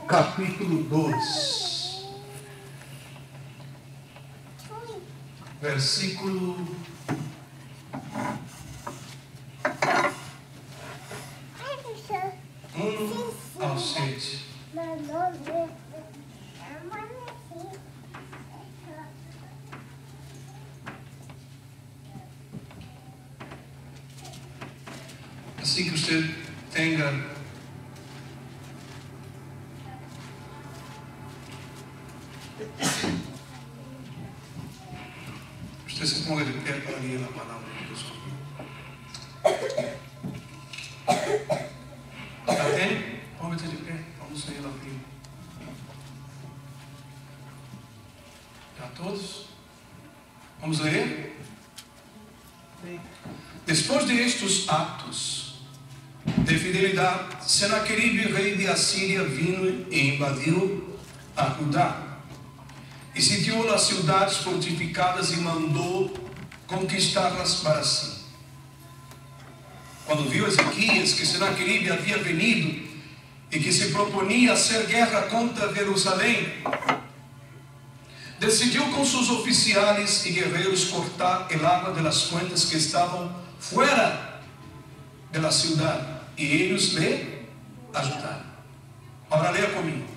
capítulo 2, versículo 1 ao 7. Assim que você tenha usted se ponga de pé para leer la palabra de Dios conmigo. ¿Está bien? Póngase de pé, vamos a leer la Biblia. ¿Ya todos? Vamos a leer? Después de estos actos de fidelidad, Senaqueribe, rei de Asiria, vino e invadiu a Judá. E sitiou as cidades fortificadas e mandou conquistá-las para si. Quando viu Ezequias que Senaqueribe havia venido e que se proponia hacer guerra contra Jerusalém, decidiu com seus oficiais e guerreiros cortar el agua de las fuentes que estavam fuera de la ciudad, e eles lhe ajudaram. Agora leia comigo.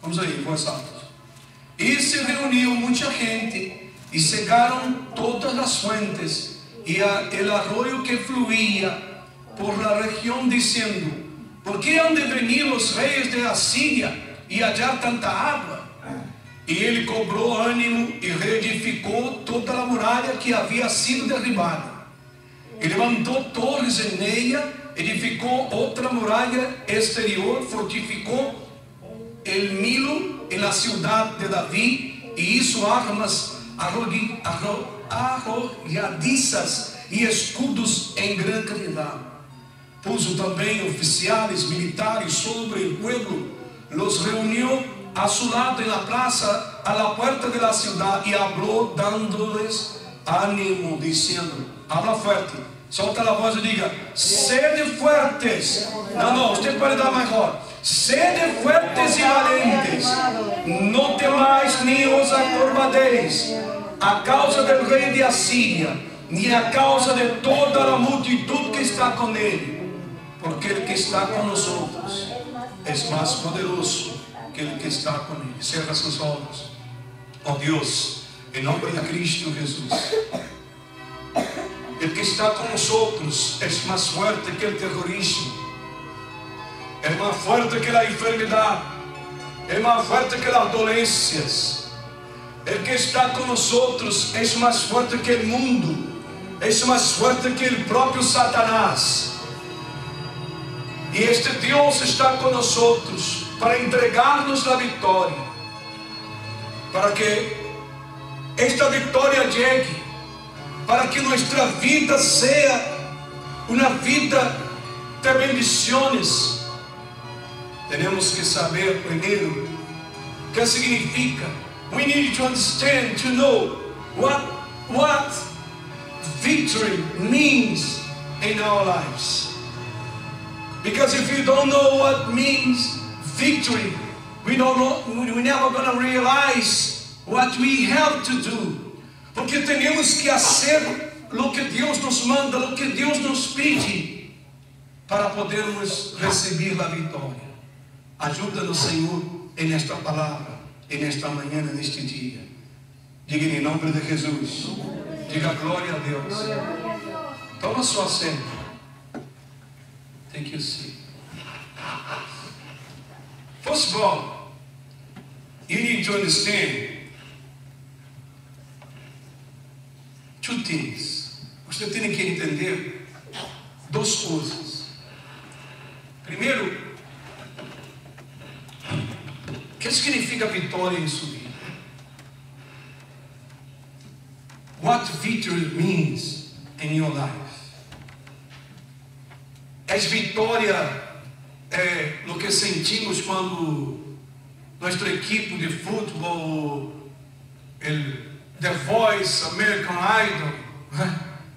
Vamos aí, em voz alta. E se reuniu muita gente e cegaram todas as fuentes e el arroyo que fluía por la região, dizendo: por que han de venir os reis de Assíria e hallar tanta água? E ele cobrou ânimo e reedificou toda a muralha que havia sido derribada. E levantou torres em ella, edificou outra muralha exterior, fortificou el Milo en la ciudad de David, e hizo armas arrojadizas e escudos em grande cantidade. Puso também oficiais militares sobre o pueblo, los reunió a su lado en la plaza, a la puerta de la ciudad, y habló dándoles ánimo, diciendo: habla fuerte, solta la voz y diga: sede fuertes. No, usted puede dar mejor. Sede fuertes y valientes, no temáis ni os acobardéis a causa del rei de Asiria, ni a causa de toda la multitud que está con él, porque el que está con nosotros es más poderoso que el que está con él. Cierra sus ojos. Oh Dios, en nombre de Cristo Jesús, el que está con nosotros es más fuerte que el terrorismo, es más fuerte que la enfermedad, es más fuerte que las dolencias. El que está con nosotros es más fuerte que el mundo, es más fuerte que el propio Satanás. Y este Dios está con nosotros para entregarnos la victoria, para que esta victoria llegue, para que nuestra vida sea una vida de bendiciones. Tenemos que saber primeiro qué significa. We need to understand, to know what victory means in our lives. Because if you don't know what means victory, we're never going to realize what we have to do. Porque tenemos que hacer lo que Dios nos manda, lo que Dios nos pide, para podermos recibir la victoria. Ajuda-nos, Senhor, em esta palavra, em esta manhã, neste dia. Diga em nome de Jesus. Diga glória a Deus. Toma sua assento. Take your seat. First of all, you need to understand two things. Você tem que entender duas coisas. Primeiro, o que significa vitória em sua vida? What victory means in your life? Es vitória o que sentimos quando nosso equipe de futebol, The Voice, American Idol,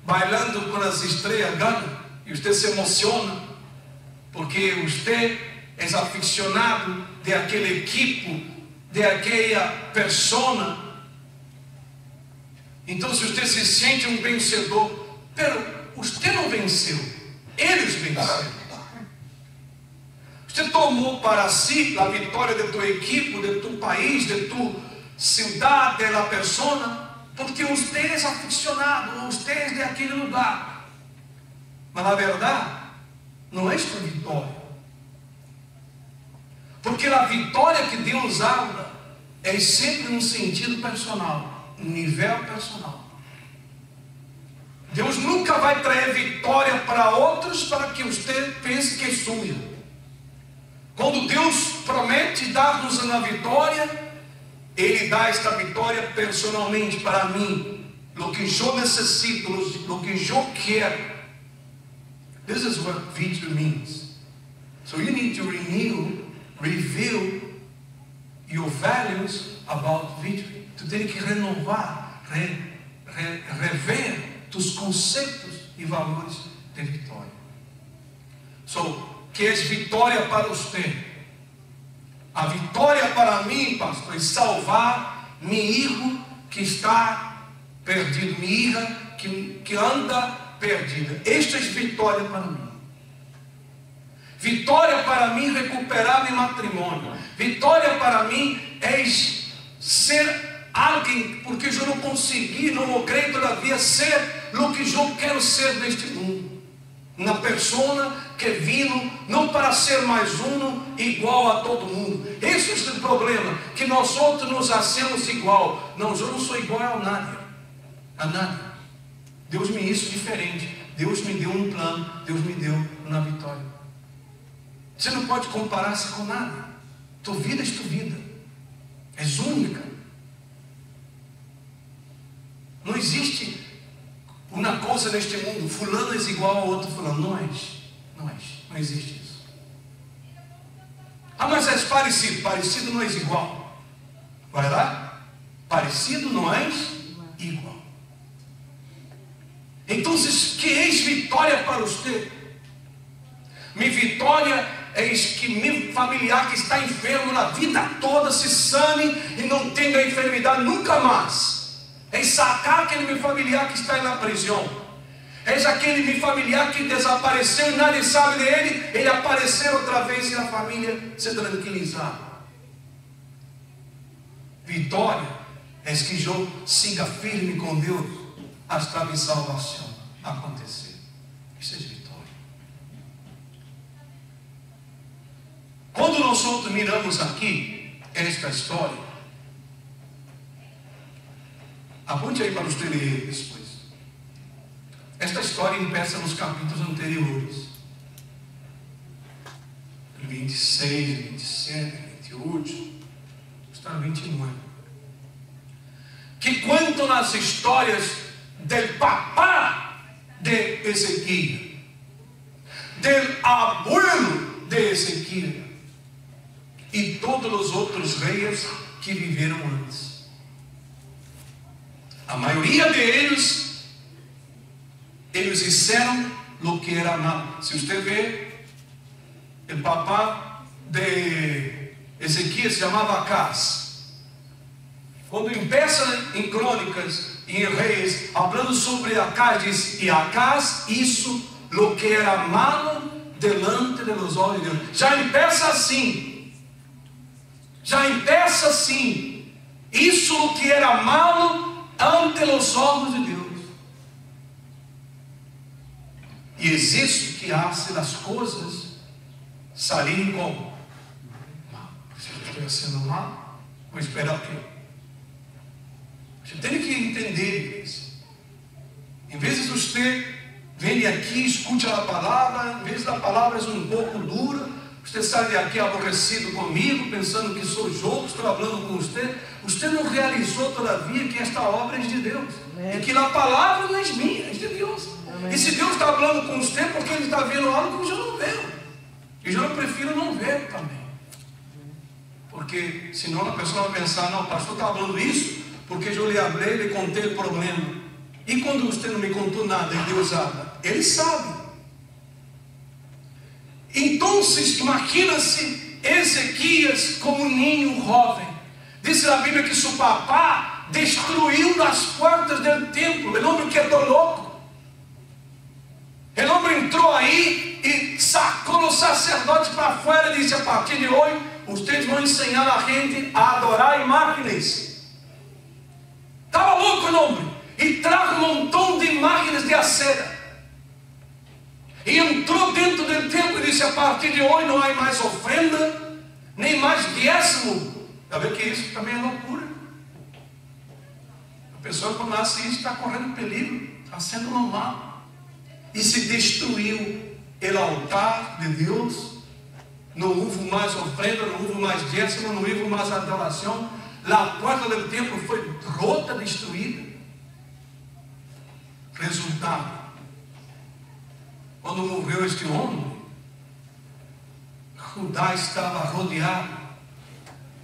bailando com as estrelas, gana, e você se emociona, porque você és aficionado de aquele equipo, de aquela persona. Então, se você se sente um vencedor, pero você não venceu, eles venceram. Você tomou para si a vitória de tua equipe, de tu país, de tu cidade, de la persona, porque você é aficionado, você é de aquele lugar. Mas na verdade, não é esta vitória. Porque a vitória que Deus habla é sempre num sentido personal, um nível personal. Deus nunca vai trazer vitória para outros para que você pense que é sua. Quando Deus promete dar-nos uma vitória, Ele dá esta vitória personalmente para mim. O que eu necessito, o que eu quero. This is what victory means. So you need to reveal your values about victory. Tu tem que renovar, rever tus conceitos e valores de vitória. So, que é vitória para você? A vitória para mim, pastor, é salvar meu filho que está perdido, minha filha que anda perdida. Esta é vitória para mim. Vitória para mim recuperar meu matrimônio. Vitória para mim é ser alguém, porque eu não consegui, não logrei todavia ser o que eu quero ser neste mundo. Uma pessoa que vino não para ser mais igual a todo mundo. Esse é o problema, que nós outros nos hacemos igual. Não, eu não sou igual a nada. A nada. Deus me hizo diferente. Deus me deu um plano. Deus me deu uma vitória. Você não pode comparar-se com nada. Tua vida é tua vida. És única. Não existe uma coisa neste mundo, fulano é igual ao outro fulano. Não és. Não existe isso. Ah, mas és parecido. Parecido não és igual. Vai lá? Parecido não és igual. Então, que és vitória para você? Minha vitória é que meu familiar que está enfermo a vida toda se sane e não tenha enfermidade nunca mais. É sacar aquele meu familiar que está na prisão. É aquele meu familiar que desapareceu e nadie sabe dele. Ele aparecer outra vez e a família se tranquilizar. Vitória é que eu siga firme com Deus hasta a minha salvação acontecer. Isso é vitória. Quando nós outros miramos aqui esta história, aponte aí para você ler depois. Esta história começa nos capítulos anteriores. 26, 27, 28, está no 29. Que contam as histórias del papá de Ezequiel, del abuelo de Ezequiel e todos os outros reis que viveram antes. A maioria deles disseram o que era mal. Se você vê, o papá de Ezequiel se chamava Acaz. Quando empieza em Crônicas e em Reis, falando sobre Acaz, diz: e Acaz isso o que era malo delante de los olhos de Deus. Já empieza assim. Isso o que era malo ante os olhos de Deus. E existe que hace as coisas saírem como mal. Se eu estiver sendo mal, vou esperar o quê? Você tem que entender isso. Em vez de você vir aqui, escute a palavra, em vez da palavra é um pouco dura, você sai daqui aborrecido comigo, pensando que sou eu que estou falando com você. Você não realizou todavia que esta obra é de Deus. E que a palavra não é minha, é de Deus. E se Deus está falando com você, porque Ele está vendo algo que eu não vejo. E eu prefiro não ver também. Porque senão a pessoa vai pensar: não, o pastor está falando isso, porque eu lhe falei, lhe contei o problema. E quando você não me contou nada e Deus habla, Ele sabe. Então, imagina-se Ezequias como um ninho jovem. Diz a Bíblia que seu papá destruiu as portas do templo. O homem quedou louco. O homem entrou aí e sacou os sacerdotes para fora e disse: a partir de hoje, vocês vão ensinar a gente a adorar imagens. Estava louco o homem. E traga um montão de imagens de acera. E entrou dentro do templo e disse: a partir de hoje não há mais ofrenda, nem mais dízimo. Está vendo que isso também é loucura? A pessoa quando nasce isso está correndo perigo, está sendo normal. E se destruiu o altar de Deus. Não houve mais ofrenda, não houve mais dízimo, não houve mais adoração. A porta do templo foi rota, destruída. Resultado: quando morreu este homem, Judá estava rodeado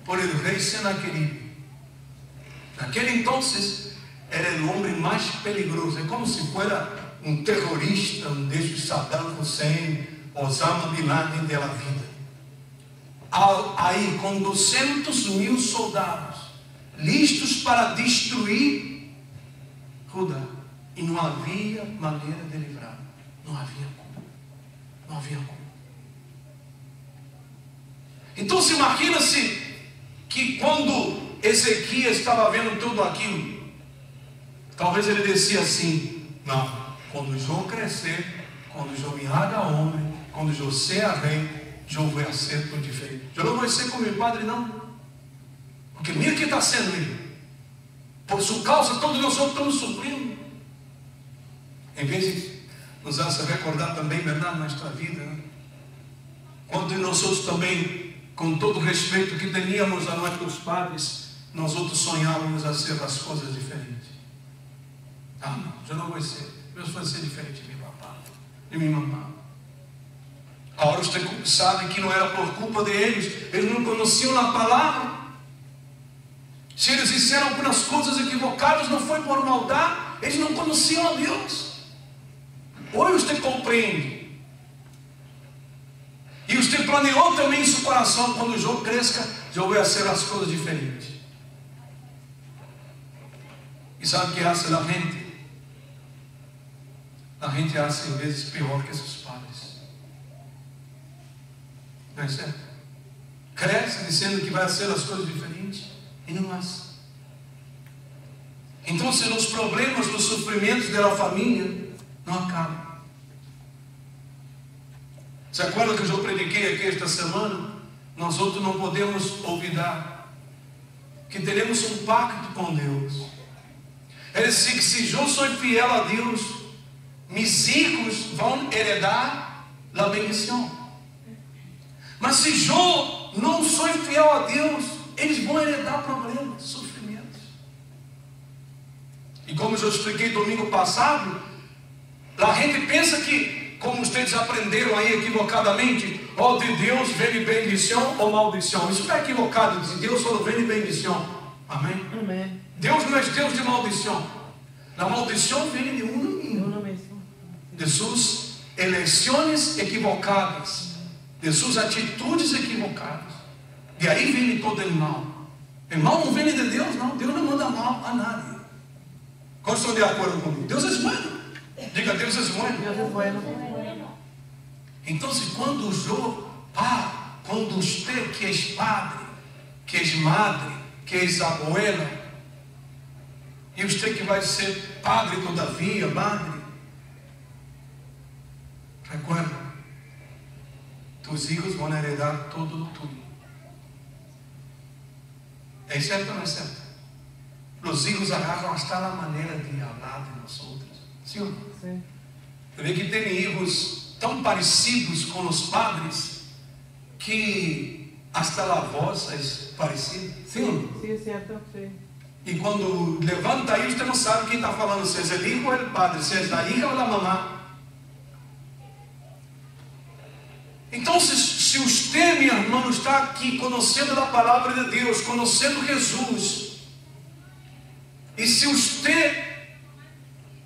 por el rei Senaqueribe. Naquele entonces era o homem mais peligroso. É como se fosse um terrorista, um desses Saddam Hussein, Osama Bin Laden da vida. Aí com 200.000 soldados listos para destruir Judá, e não havia maneira de livrar. Não havia como. Não havia como. Então se imagina-se que quando Ezequias estava vendo tudo aquilo, talvez ele dizia assim: não, quando eu crescer, quando eu me haga homem, quando eu seja rei, eu vou ser tudo diferente. Eu não vou ser como meu padre, não. Porque mira que está sendo ele. Por sua causa, todos nós estamos sofrendo. Em vez de nos hace recordar também, verdade, na nossa vida, né? Quando nós outros também, com todo o respeito que teníamos a nossos padres, nós outros sonhávamos a ser as coisas diferentes. Ah, não, eu não vou ser. Eu vou ser diferente de meu papá, de minha mamãe. Agora você sabe que não era por culpa deles, eles não conheciam a palavra. Se eles disseram algumas coisas equivocadas, não foi por maldade, eles não conheciam a Deus. Hoje você compreende. E você planeou também em seu coração: quando o jogo cresça, eu vou fazer as coisas diferentes. E sabe o que hace a gente? A gente hace em vezes pior que seus pais. Não é certo? Cresce dizendo que vai fazer as coisas diferentes e não faz. Então, se os problemas, os sofrimentos da família não acabam. Se acorda que eu prediquei aqui esta semana? Nós outros não podemos olvidar que teremos um pacto com Deus. Ele disse que se eu sou fiel a Deus, meus filhos vão heredar a bendição. Mas se eu não sou fiel a Deus, eles vão heredar problemas, sofrimentos. E como eu expliquei domingo passado, a gente pensa que, como vocês aprenderam aí equivocadamente, ó, de Deus vem bendição ou maldição. Isso está equivocado. De Deus só vem bendição. Amém? Amém. Deus não é Deus de maldição. A maldição vem de de suas eleições equivocadas, de suas atitudes equivocadas. De aí vem todo o mal. O mal não vem de Deus, não. Deus não manda mal a nadie. Quantos estão de acordo comigo? Deus é bueno. Diga: Deus é bueno. Deus é bueno. Então, quando quando você que é padre, que é madre, que é abuela, e você que vai ser padre todavia, madre, recuerda, tus hijos vão heredar todo o tuyo. É certo ou não é certo? Os hijos agarram hasta a maneira de falar de nós outros. Sim ou não? Sim. Eu vejo que tem hijos tão parecidos com os padres que hasta a voz é parecida. Sim ou não? Sim, certo, sim. E quando levanta aí, você não sabe quem está falando, se é o hijo ou é o padre, se é a hija ou a mamá. Então, se você, meu irmão, está aqui conhecendo a palavra de Deus, conhecendo Jesus, e se você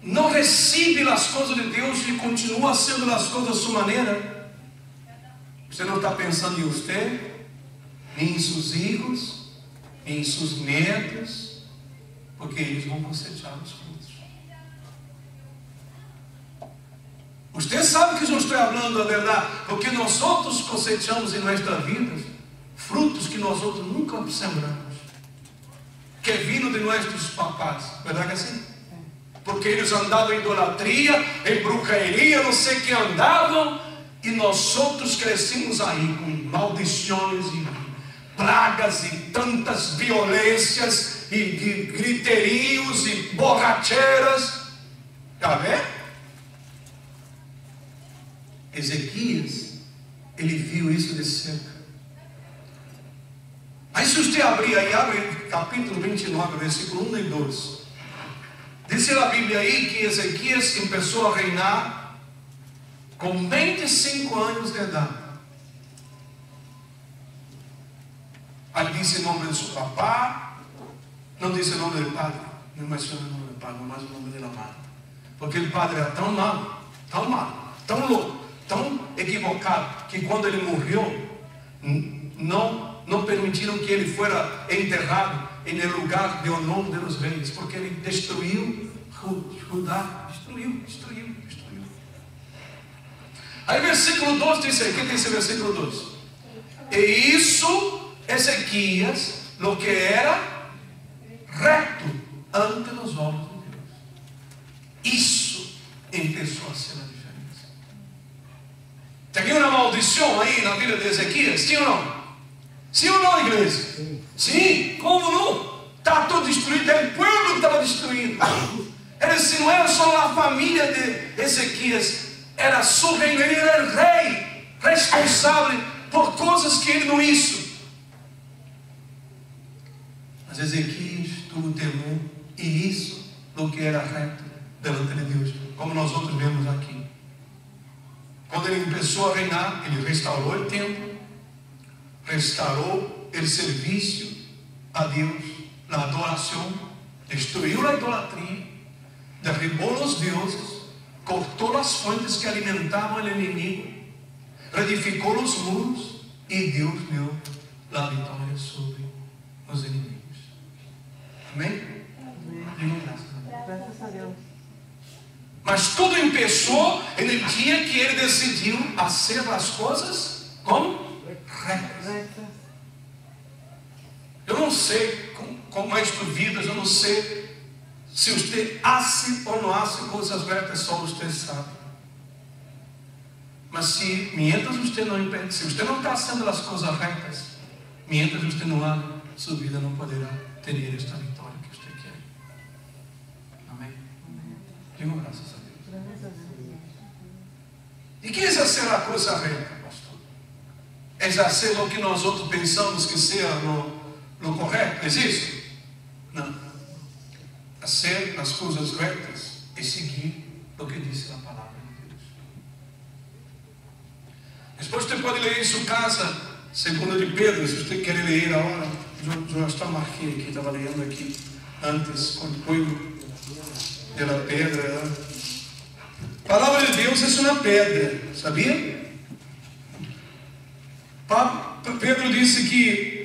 não recebe as coisas de Deus e continua sendo as coisas da sua maneira, Você não está pensando em você, nem em seus filhos, nem em seus netos, porque eles vão cosechar os frutos. Você sabe que eu estou falando a verdade, porque nós outros cosechamos em nossa vida frutos que nós outros nunca sembramos, que é vindo de nossos papás, verdade que é assim? Porque eles andavam em idolatria, em bruxaria, não sei o que andavam, e nós outros crescemos aí com maldições e pragas e tantas violências e griterios e borracheiras. Já vê? Ezequias, ele viu isso de cerca. Aí se você abrir aí, abre capítulo 29, versículo 1 e 2. Diz a Bíblia aí que Ezequias começou a reinar com 25 anos de idade. Aí diz o nome de seu papá, não diz o nome do padre, não menciona o nome do padre, mas o nome da mãe. Porque o padre era tão malo, tão louco, tão equivocado, que quando ele morreu, não permitiram que ele fosse enterrado no lugar de honor dos reis, porque ele destruiu Judá, destruiu. Aí versículo 2 diz aí, quem disse versículo 2? E isso, Ezequias, lo que era reto ante os olhos de Deus. Isso começou a ser a diferença. Tem uma maldição aí na vida de Ezequias, sim ou não? Sim ou não, igreja? Sim, como não? Está tudo destruído, o povo estava destruído. Não era só a família de Ezequias, era seu reino, ele era rei, responsável por coisas que ele não hizo. Mas Ezequias tudo temor, e isso no que era reto delante de Deus, como nós outros vemos aqui. Quando ele começou a reinar, ele restaurou o templo, restaurou o serviço a Deus, a adoração, destruiu a idolatria, derribou os deuses, cortou as fontes que alimentavam o inimigo, reedificou os muros, e Deus deu a vitória sobre os inimigos. Amém? Amém. Graças a Deus. Mas tudo começou no dia que ele decidiu fazer as coisas como retas. Eu não sei com mais vidas, eu não sei se você hace ou não hace coisas retas, só você sabe. Mas se você não está fazendo as coisas retas, mientras você não haga, sua vida não poderá ter esta vitória que você quer. Amém? Digo graças a Deus. E que é ser a coisa reta, pastor? É ser o que nós outros pensamos que seja no correto? É isso? Não. Fazer as coisas retas e seguir o que diz a palavra de Deus. Depois você pode ler em sua casa, 2 de Pedro, se você quer ler agora. Eu já marquei aqui, estava lendo aqui antes, quando foi pela pedra. A palavra de Deus é uma pedra, sabia? Pedro disse que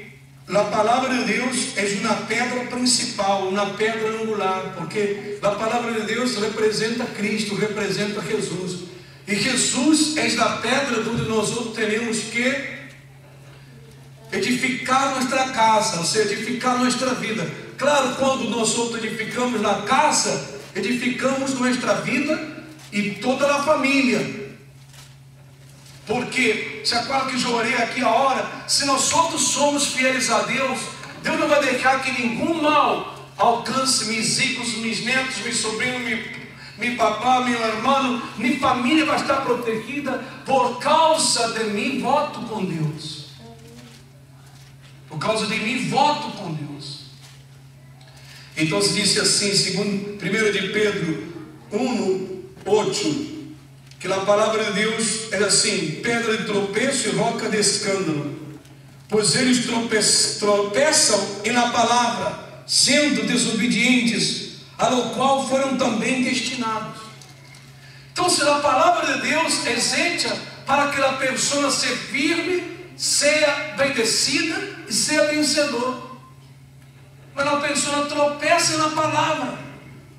a palavra de Deus é uma pedra principal, uma pedra angular, porque a palavra de Deus representa Cristo, representa Jesus. E Jesus é a pedra onde nós temos que edificar nossa casa, ou seja, edificar nossa vida. Claro, quando nós edificamos na casa, edificamos nossa vida e toda a família. Porque, se acorda que eu orei aqui a hora, se nós somos fiéis a Deus, Deus não vai deixar que nenhum mal alcance meus filhos, meus netos, meus sobrinhos, meu papá, meu irmão, minha família vai estar protegida por causa de mim voto com Deus. Por causa de mim voto com Deus. Então disse assim, segundo 1 de Pedro 1:8, que a palavra de Deus é assim: pedra de tropeço e roca de escândalo, pois eles tropeçam na palavra, sendo desobedientes, a lo qual foram também destinados. Então, se a palavra de Deus é hecha para que a pessoa se firme, seja bendecida e seja vencedor. Mas a pessoa tropeça na palavra,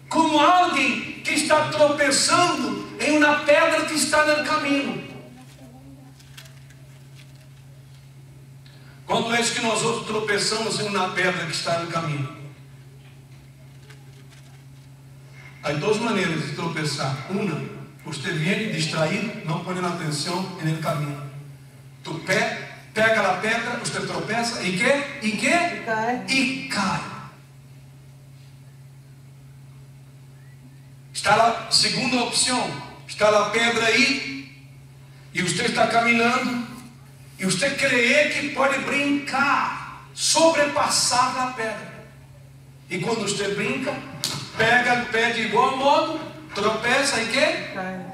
como alguém que está tropeçando em uma pedra que está no caminho. Quando é que nós outros tropeçamos em uma pedra que está no caminho? Há duas maneiras de tropeçar. Uma, você vem distraído, não põe atenção no caminho. Tu pega a pedra, você tropeça e cai. E cai. Está lá, segunda opção, está a pedra aí, e você está caminhando, e você crê que pode brincar, sobrepassar a pedra. E quando você brinca, pega o pé de igual modo, tropeça e cai.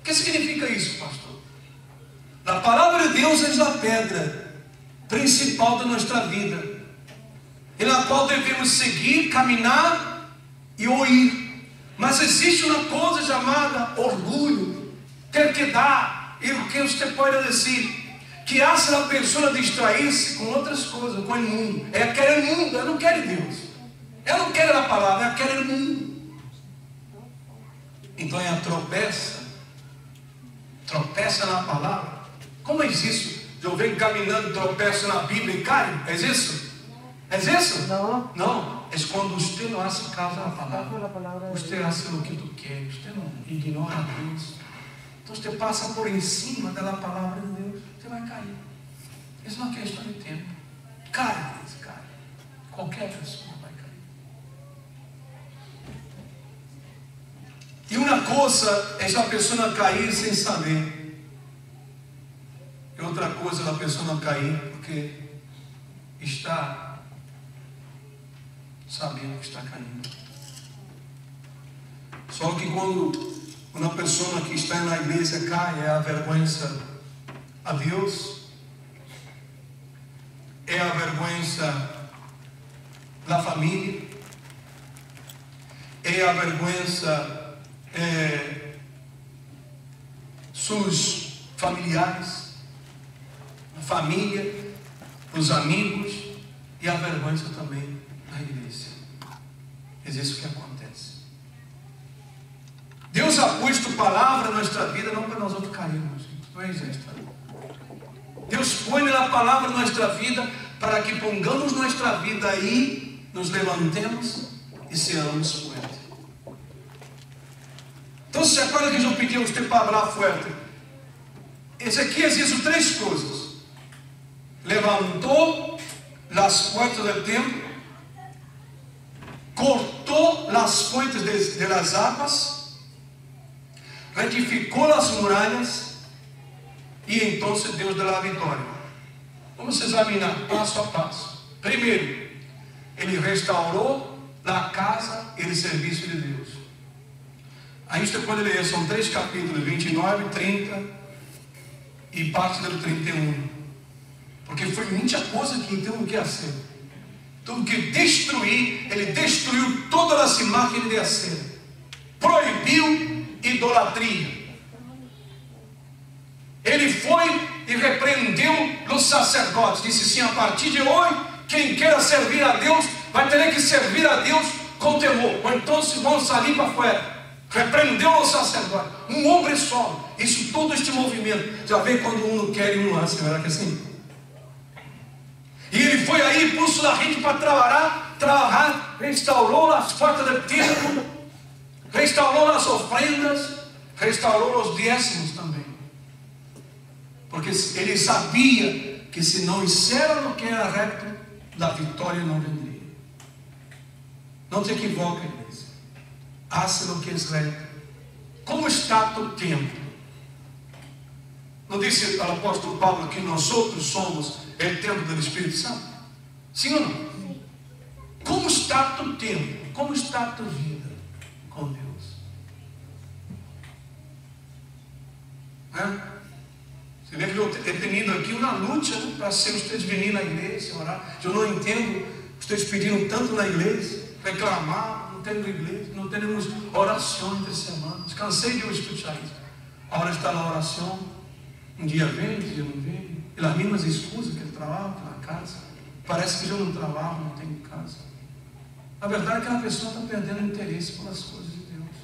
O que significa isso, pastor? A palavra de Deus é a pedra principal da nossa vida, e na qual devemos seguir, caminhar e ouvir. Mas existe uma coisa chamada orgulho, terquedade, e o que você pode dizer? Que hace a pessoa distrair-se com outras coisas, com o mundo. Ela quer o mundo, ela não quer Deus. Ela não quer a palavra, ela quer o mundo. Então ela tropeça na palavra. Como é isso? Eu venho caminhando, tropeço na Bíblia e caio? É isso? É isso? Não. Não. É quando você não faz caso da palavra. Você faz o que tu quer. Você não ignora Deus. Então você passa por em cima da palavra de Deus. Você vai cair. Isso não é uma questão de tempo. Cai. Qualquer pessoa vai cair. E uma coisa é a pessoa não cair sem saber. E outra coisa é a pessoa não cair porque está sabendo que está caindo. Só que quando uma pessoa que está na igreja cai, é a vergonha a Deus, é a vergonha da família, é a vergonha seus familiares, a família, os amigos, e a vergonha também da igreja. É isso que acontece. Deus ha posto palavra na nossa vida, não para nós outros cairmos. Não é isso. Deus põe a palavra na nossa vida para que pongamos nossa vida aí, nos levantemos e sejamos fortes. Então, se agora que eu pedi a você para falar forte, esse aqui existe três coisas: levantou as portas do templo, cortou as fontes de las aguas, retificou as muralhas, e então Deus dá a vitória. Vamos examinar passo a passo. Primeiro, Ele restaurou a casa e o serviço de Deus. Aí você pode ler, são 3 capítulos, 29, 30 e parte do 31. Porque foi muita coisa que então o que fazer. Tudo que destruir, ele destruiu todas as imagens de acera. Proibiu idolatria. Ele foi e repreendeu os sacerdotes. Disse assim: a partir de hoje, quem queira servir a Deus, vai ter que servir a Deus com temor. Ou então se vão sair para fora. Repreendeu os sacerdotes. Um homem só. Isso, todo este movimento. Já vê quando um não quer e um não hace, não era que assim? E ele foi aí, pulso a gente para trabalhar, restaurou as portas do templo, restaurou as ofrendas, restaurou os décimos também. Porque ele sabia que se não hiciera o que era reto, da vitória não vendria. Não te equivoca, igreja. Haça o que é reto. Como está o tempo? Não disse o apóstolo Paulo que nós outros somos o templo do Espírito Santo? Sim ou não? Como está o tempo? Como está a tua vida com Deus? Você vê que eu tenho tenido aqui uma luta, né, para ser vocês virem na igreja, orar. Eu não entendo vocês pedindo tanto na igreja, reclamar, não temos igreja, não temos oração entre semanas. Cansei de eu escutar isso. A hora está na oração, Um dia vem, outro dia não vem. E as mesmas escusas que ele trabalha na casa. Parece que já não trabalha, não tem casa. A verdade é que aquela pessoa está perdendo interesse pelas coisas de Deus.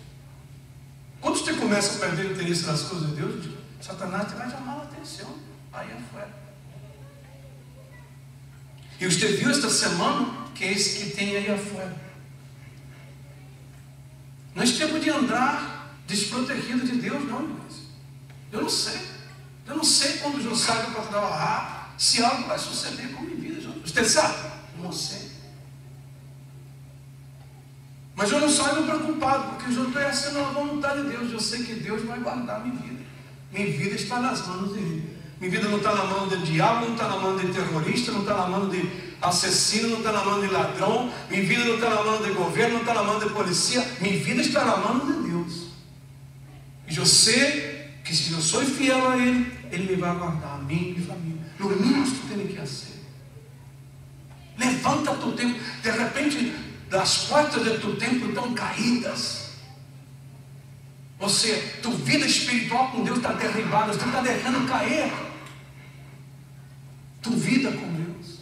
Quando você começa a perder interesse nas coisas de Deus, Satanás te vai chamar a atenção. Aí é fora. E você viu esta semana que é esse que tem aí afora. Nós temos de andar desprotegido de Deus, não, irmãos. Eu não sei. Eu não sei quando eu saio para trabalhar se algo vai suceder com a minha vida. Você sabe? Eu não sei. Mas eu não saio preocupado, porque eu estou sendo a vontade de Deus. Eu sei que Deus vai guardar a minha vida. Minha vida está nas mãos dele. Minha vida não está na mão do diabo, não está na mão de terrorista, não está na mão de assassino, não está na mão de ladrão. Minha vida não está na mão de governo, não está na mão de polícia. Minha vida está na mão de Deus. E eu sei que se eu sou fiel a Ele, Ele me vai guardar, a mim e a família. No mínimo que tem que fazer. Levanta tu tempo. De repente, as portas de tu templo estão caídas. Ou seja, tua vida espiritual com Deus está derribada. Você está deixando cair tua vida com Deus.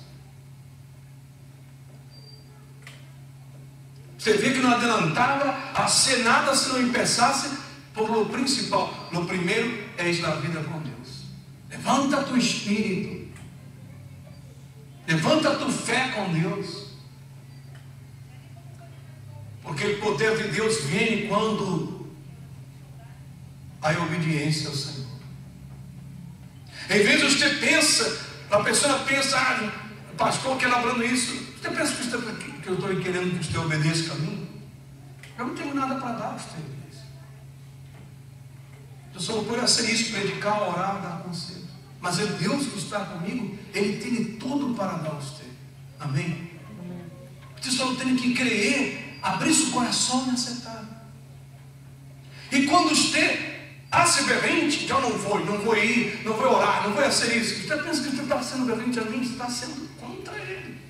Você vê que não adiantava a ser nada se não empeçasse por o principal. No primeiro é a vida com Deus. Levanta tu espírito. Levanta tua fé com Deus. Porque o poder de Deus vem quando há obediência ao Senhor. Em vez de você pensa, a pessoa pensa, o pastor quer lembrando isso. Você pensa que eu estou querendo que você obedeça a mim? Eu não tenho nada para dar a você. Eu só procuro ser isso, predicar, orar, dar conselho. Mas é Deus que está comigo, Ele tem tudo para dar a você. Amém? Você só tem que crer, abrir seu coração e aceitar. E quando você se berrente, eu não vou ir, não vou orar, não vou fazer isso. Você pensa que você está sendo berrente a mim, você está sendo contra Ele.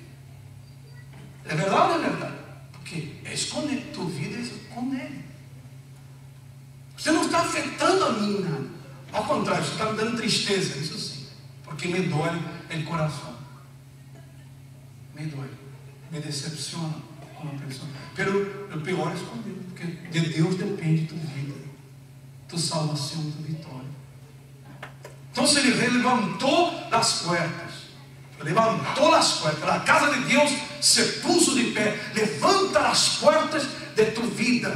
É verdade ou não é verdade? Porque é esconder tua vida, é esconder Ele. Você não está afetando a mim nada. Ao contrário, você está me dando tristeza, isso sim. Porque me dói o coração. Me dói. Me decepciona como pessoa. O pior é esconder. Porque de Deus depende tua vida, tua salvação, tua vitória. Então se Ele levantou as portas. Levantou as portas. A casa de Deus se puso de pé. Levanta as portas de tua vida.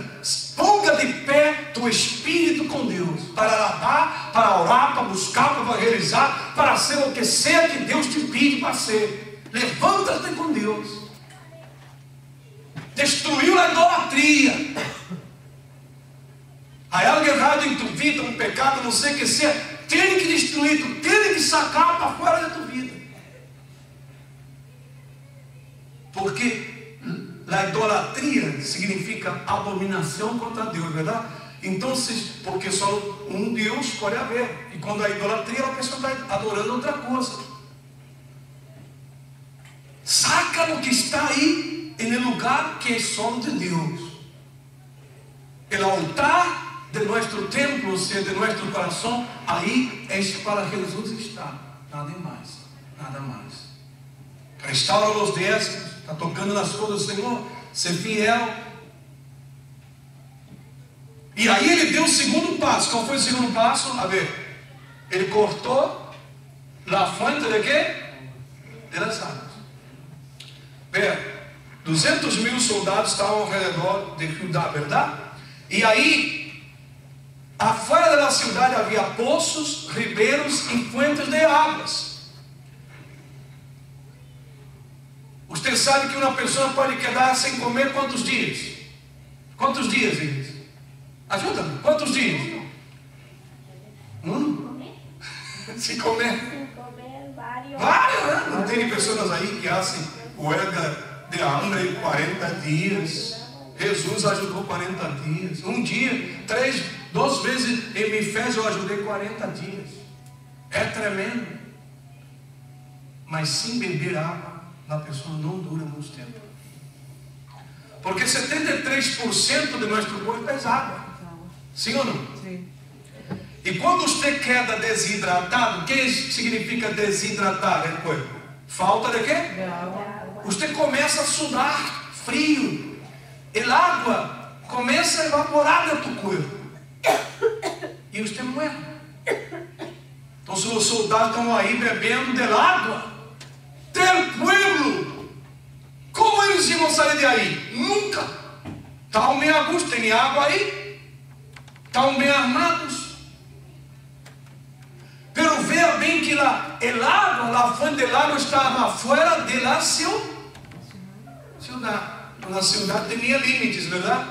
Ponga de pé teu espírito com Deus. Para alabar, para orar, para buscar, para realizar, para ser o que seja que Deus te pede para ser. Levanta-te com Deus. Destruiu a idolatria. Há algo errado em tua vida, um pecado, não sei o que seja. Tem que destruir, tu tem que sacar para fora da tua vida. Porque a idolatria significa abominação contra Deus, verdade? Então, porque só um Deus pode haver. E quando a idolatria, a pessoa está adorando outra coisa. Saca o que está aí, no lugar que é solo de Deus. O altar de nosso templo, ou seja, de nosso coração, aí é para Jesus estar. Nada mais, nada mais. Restaura os décimos, está tocando nas coisas do Senhor, ser fiel. E aí ele deu o segundo passo. Qual foi o segundo passo? A ver, ele cortou a fonte de quê? De las águas. Ver, 200 mil soldados estavam ao redor de Judá, verdade? E aí, afuera da cidade havia poços, ribeiros e fuentes de águas. Você sabe que uma pessoa pode quedar sem comer quantos dias? Quantos dias, eles? Ajuda-me, quantos dias? Sem comer? Vários, né? Não tem pessoas aí que fazem huelga de hambre 40 dias. Jesus ajudou 40 dias. Um dia, 2 vezes em minha fé eu ajudei 40 dias. É tremendo. Mas sem beber água, a pessoa não dura muito tempo. Porque 73% de nosso corpo é água. Sim ou não? Sim. E quando você queda desidratado, o que significa desidratar el cuerpo? Falta de quê? Você começa a sudar frio. E a água começa a evaporar de tu corpo. E você morre. Então, se os soldados estão aí bebendo da água del pueblo, como eles iam sair de aí? Nunca. Estavam bem a gosto, tem água aí, estavam bem armados. Pero veja bem que el agua, a fonte del agua estava fora de la ciudad. La ciudad tinha limites, verdade?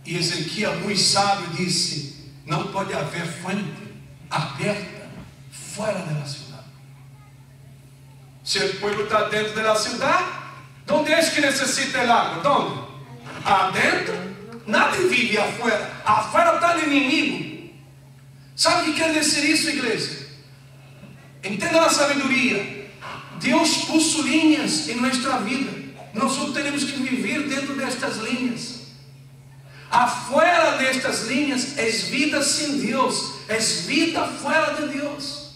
E Ezequiel, muito sábio, disse: não pode haver fonte aberta fora da cidade. Se o povo está dentro da cidade, onde é que necessita a água? Onde? Adentro? Nada vive afuera. Afuera está o inimigo. Sabe o que quer dizer isso, igreja? Entenda a sabedoria. Deus puso linhas em nossa vida. Nós temos que viver dentro destas linhas. Afuera destas linhas é vida sem Deus, é vida fora de Deus.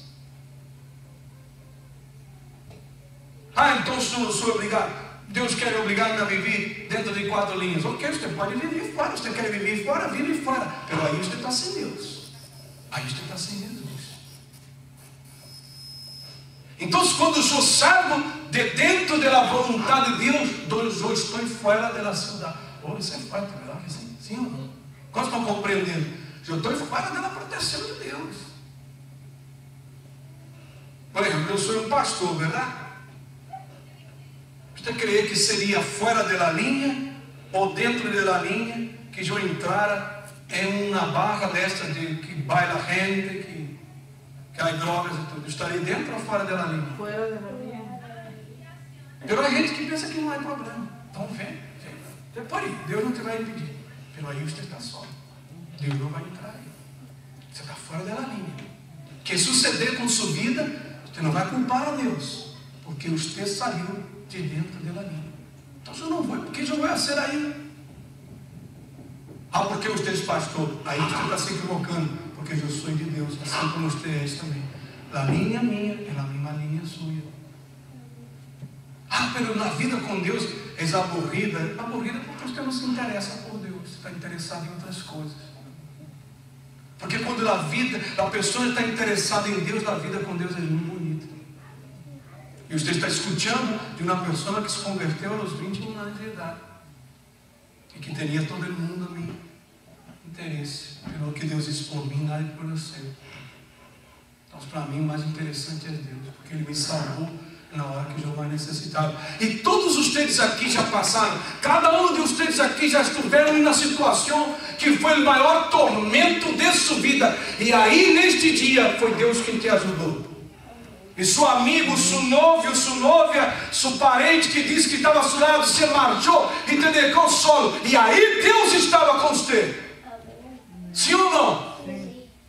Então sou obrigado. Deus quer obrigar-me a viver dentro de 4 linhas. Ok, você pode viver fora. Você quer viver fora, vive fora. Mas aí você está sem Deus. Aí você está sem Jesus. Então, quando eu sou salvo de dentro da vontade de Deus, eu estou fora da cidade. Oh, isso é forte, verdade? Sim ou não? Quantos estão compreendendo? Eu estou fora da proteção de Deus. Por exemplo, eu sou um pastor, verdade? Você crê que seria fora da linha ou dentro da linha que eu entrara em uma barra desta de que baila gente, que há drogas e tudo? Eu estarei dentro ou fora da linha? Fora da linha. Pero há gente que pensa que não há problema. Então vem. Você pode ir, Deus não te vai impedir. Pero aí você está só. Deus não vai entrar aí. Você está fora da linha. O que suceder com sua vida, você não vai culpar a Deus, porque você saiu de dentro da linha. Então eu não vou, porque eu vou ser aí. Porque você é pastor, aí você está se equivocando, porque eu sou de Deus, assim como você é também. A linha minha é a mesma linha sua. Pero na vida com Deus é aborrida porque você não se interessa por Deus, você está interessado em outras coisas. Porque quando a pessoa está interessada em Deus, a vida com Deus é muito bonita. E você está escutando de uma pessoa que se converteu aos 21 anos de idade e que teria todo mundo a mim interesse pelo que Deus diz por mim, nada por você. Então, para mim, o mais interessante é Deus, porque Ele me salvou na hora que eu mais necessitava. E todos vocês aqui já passaram, cada um de vocês aqui já estiveram em uma situação que foi o maior tormento de sua vida. E aí, neste dia, foi Deus quem te ajudou. E seu amigo, seu novio, sua novia, seu parente que disse que estava ao seu lado, se marchou e te deixou solo. E aí Deus estava com você. Sim ou não?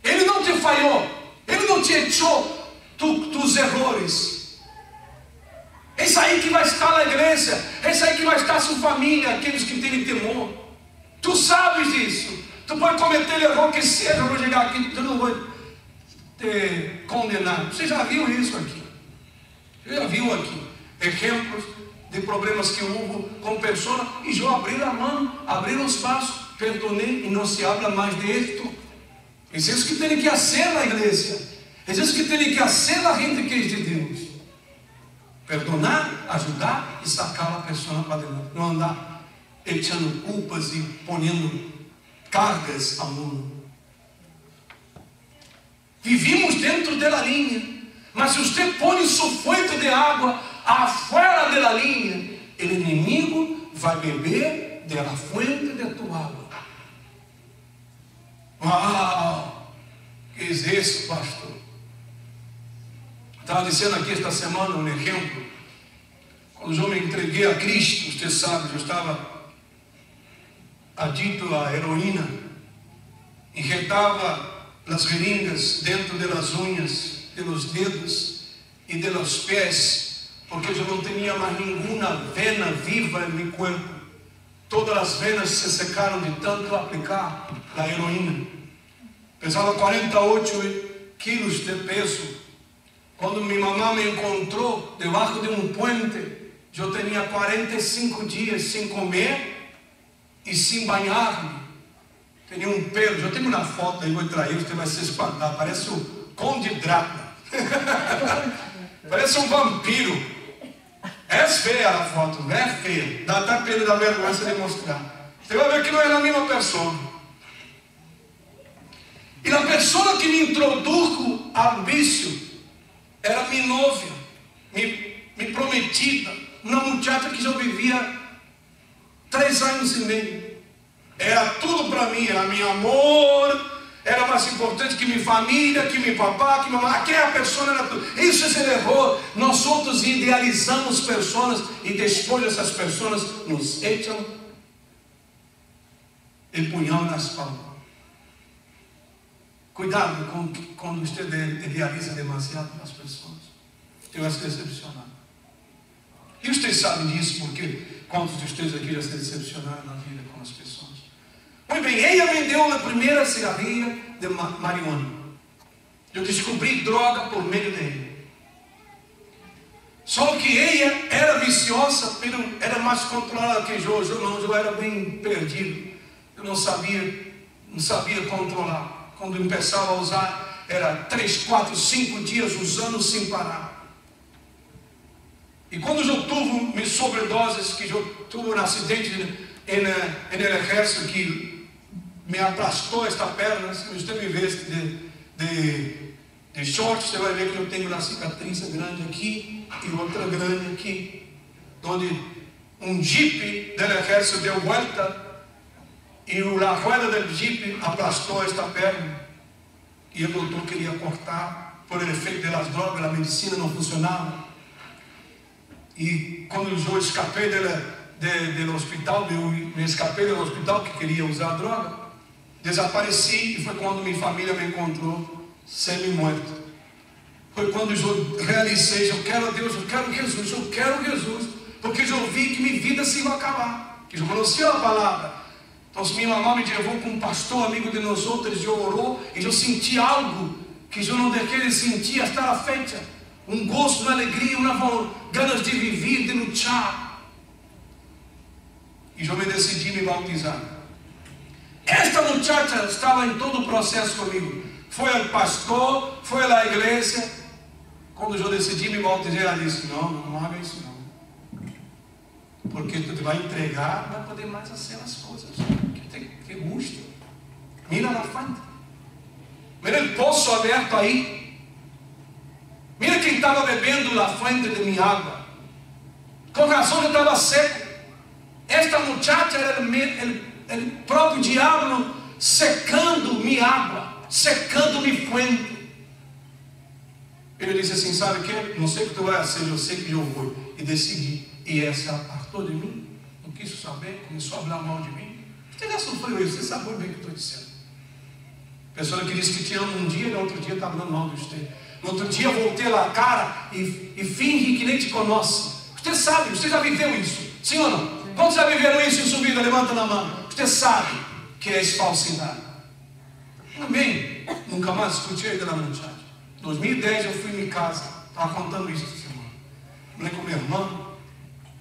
Ele não te falhou. Ele não te echou dos erros. Esse aí que vai estar na igreja. Esse aí que vai estar sua família, aqueles que têm temor. Tu sabes disso. Tu pode cometer o erro que seja. Eu vou chegar aqui, eu não vou te condenar. Você já viu isso aqui? Você já viu aqui exemplos de problemas que houve com pessoas e eu abri a mão, abri os passos, perdoné e não se habla mais de isto. É isso que tem que fazer na igreja. É isso que tem que fazer a gente que é de Deus. Perdonar, ajudar e sacar a pessoa para dentro. Não andar echando culpas e ponendo cargas ao mundo. Vivimos dentro da linha, mas se você põe sua fonte de água afuera da linha, o inimigo vai beber da fonte de tua água. Uau! Que é isso, pastor? Estava dizendo aqui esta semana um exemplo. Quando eu me entreguei a Cristo, você sabe, eu estava adicto à heroína, injetava as seringas dentro das unhas, dos dedos e dos pés, porque eu não tinha mais nenhuma vena viva em meu corpo. Todas as venas se secaram de tanto aplicar. a heroína. Pesava 48 quilos de peso. Quando minha mamãe me encontrou debaixo de um puente, eu tinha 45 dias sem comer e sem banhar-me. Tinha um pelo. Eu tenho uma foto aí, vou trair, você vai se espantar. Parece o Conde Drácula. Parece um vampiro. É feia a foto, não é feia. Dá até pena da vergonha de mostrar. Você vai ver que não era a mesma pessoa. E a pessoa que me introduziu ao vício era minha noiva, minha prometida, uma muchacha que eu vivia 3 anos e meio. Era tudo para mim, era meu amor, era mais importante que minha família, que meu papá, que minha mamãe. Aquela pessoa era tudo. Isso é o erro. Nós outros idealizamos pessoas e depois essas pessoas nos echam e punham nas palmas. Cuidado quando você idealiza demasiado as pessoas. Você vai se decepcionar. E vocês sabem disso porque quantos de vocês aqui já se decepcionaram na vida com as pessoas? Muito bem, ela me deu a primeira cigarrinha de marihuana. Eu descobri droga por meio dele. Só que ela era viciosa, era mais controlada que eu era bem perdido. Eu não sabia controlar. Quando eu começava a usar, era 3, 4, 5 dias usando sem parar. E quando eu tive minhas sobredoses, que eu tive um acidente no exército que me aplastou esta perna, se você me vê de short, você vai ver que eu tenho uma cicatriz grande aqui e outra grande aqui, onde um jeep do exército deu volta e a roda do jeep aplastou esta perna. E o doutor queria cortar por efeito das drogas, a medicina não funcionava. E quando eu escapei do hospital, me escapei do hospital que queria usar droga, desapareci e foi quando minha família me encontrou semi-morto. Foi quando eu realizei, eu quero Deus, eu quero Jesus, porque eu vi que minha vida se ia acabar, que eu conhecia a palavra. Então minha mamãe me levou com um pastor amigo de nós outros, eu orou e eu senti algo que eu não deixei de sentir até a fecha. Um gosto, uma alegria, ganas de viver, de lutar. E eu me decidi me bautizar. Esta muchacha estava em todo o processo comigo. Foi ao pastor, foi à igreja. Quando eu decidi me bautizar, ela disse: não haga isso não. Porque tu te vai entregar, não vai poder mais fazer as coisas que gusta. Mira na frente. Mira o poço aberto aí. Mira quem estava bebendo na frente de minha água. Com razão eu estava seco. Esta muchacha era o próprio diabo secando minha água, secando minha fonte. Ele disse assim: sabe o que? Não sei o que tu vai fazer, eu sei que eu vou. E decidi. E essa apartou de mim, não quis saber, começou a falar mal de mim. Você já sofreu isso, você sabe muito bem o que eu estou dizendo. Pessoa que disse que te ama um dia, no outro dia está falando mal de você. No outro dia voltei lá a cara e finge que nem te conhece. Você sabe, você já viveu isso, sim ou não? Sim. Quantos já viveram isso em sua vida? Levanta na mão. Você sabe que é falsidade. Amém? Nunca mais escutei da muchacha. Em 2010 eu fui em minha casa, estava contando isso essa semana. Falei com minha irmã.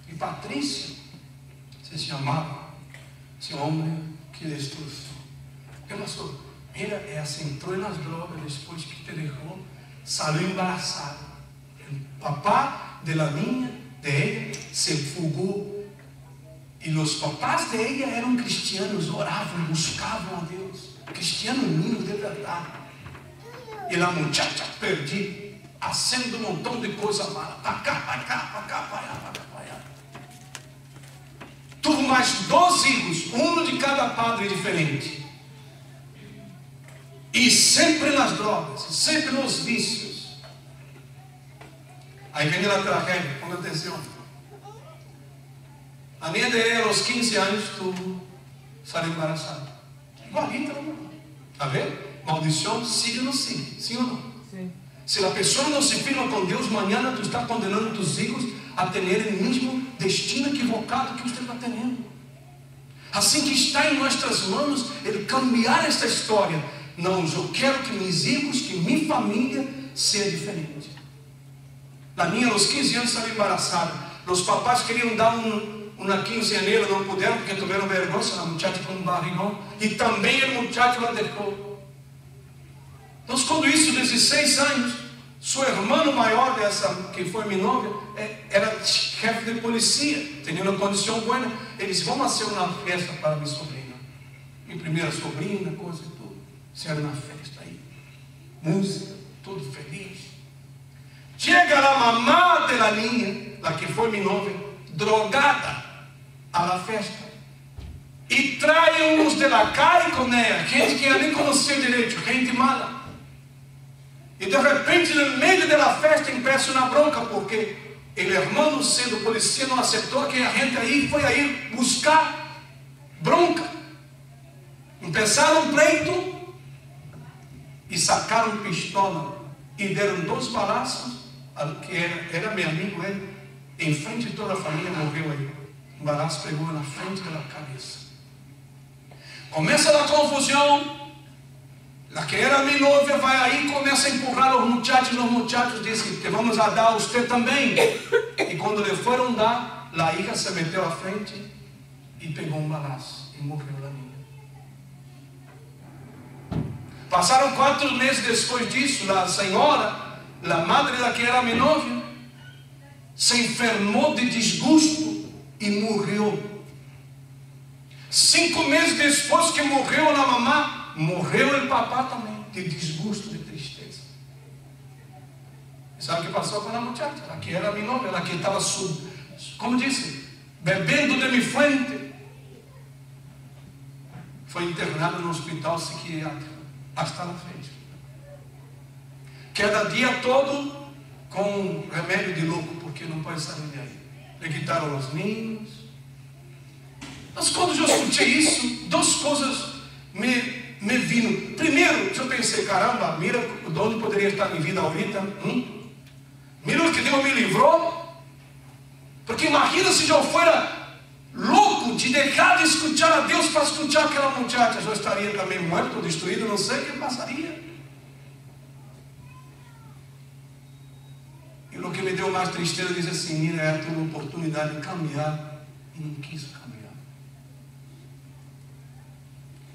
E Patrícia, você se chamava, esse homem que destruição. Ela só, mira, essa entrou nas drogas depois que te deixou, saiu embaraçada. O papá de la niña, de ella, se fugou. E os papás de ella eram cristianos, oravam, buscavam a Deus. Cristiano menino de verdade. E a muchacha perdida, fazendo um montão de coisa mala. Para cá, para cá, para cá, para lá, para cá. Tive mais 2 filhos, um de cada padre diferente. E sempre nas drogas, sempre nos vícios. Aí vem a tragédia, põe atenção. A minha dele, aos 15 anos, saiu embaraçada. Igualita, está vendo? Maldição, siga ou não siga, sim ou não? Sim. Se a pessoa não se firma com Deus, amanhã tu está condenando tus filhos a ter o mesmo destino equivocado que você está tendo. Assim que está em nossas mãos Ele cambiar esta história. Não, eu quero que meus filhos, que minha família seja diferente. Na minha, aos 15 anos, estava embaraçada. Os papais queriam dar uma quinzeaneira, não puderam, porque tiveram vergonha, a muchacha com um barrigão. E também o muchacho la deixou. Então, quando isso, 16 anos, seu irmão maior dessa, que foi minha noiva, era chefe de polícia, tinha uma condição boa. Ele disse, vamos fazer uma festa para minha sobrinha. Minha primeira sobrinha, coisa e tudo. Fizeram uma festa aí. Música, tudo feliz. Chega a mamá da linha, a que foi minha noiva, drogada à festa. E trai uns de la calle com ela, gente que nem conhecia direito, gente mala. E de repente, no meio da festa, empeça uma bronca, porque o irmão, sendo polícia, não aceitou que a gente aí foi aí buscar bronca. Empeçaram um pleito e sacaram pistola e deram 2 balaços, que era meu amigo, ele, em frente de toda a família, morreu aí. Um balaço pegou na frente da cabeça. Começa a confusão. A que era minha noiva vai aí e começa a empurrar os muchachos dizem que vamos a dar a você também. E quando lhe foram dar, a hija se meteu à frente e pegou um balaço e morreu lá minha. Passaram 4 meses depois disso, a senhora, a madre da que era minha noiva, se enfermou de desgosto e morreu. 5 meses depois que morreu a mamá, morreu o papá também, de desgosto, de tristeza. E sabe o que passou com a muchacha? Ela que era minha noiva, ela que estava, como disse, bebendo de minha fuente. Foi internada no hospital psiquiátrico, hasta la fecha. Cada dia todo com remédio de louco, porque não pode sair de aí. Lhe quitaram os ninhos. Mas quando eu escutei isso, 2 coisas me viram. Primeiro, eu pensei, caramba, mira de onde poderia estar minha vida ahorita. Mira o que Deus me livrou. Porque imagina se eu fora louco de deixar de escutar a Deus para escutar aquela muchacha. Eu estaria também morto, destruído, não sei o que passaria. E o que me deu mais tristeza, diz assim, mira, é a tua oportunidade de caminhar e não quis caminhar.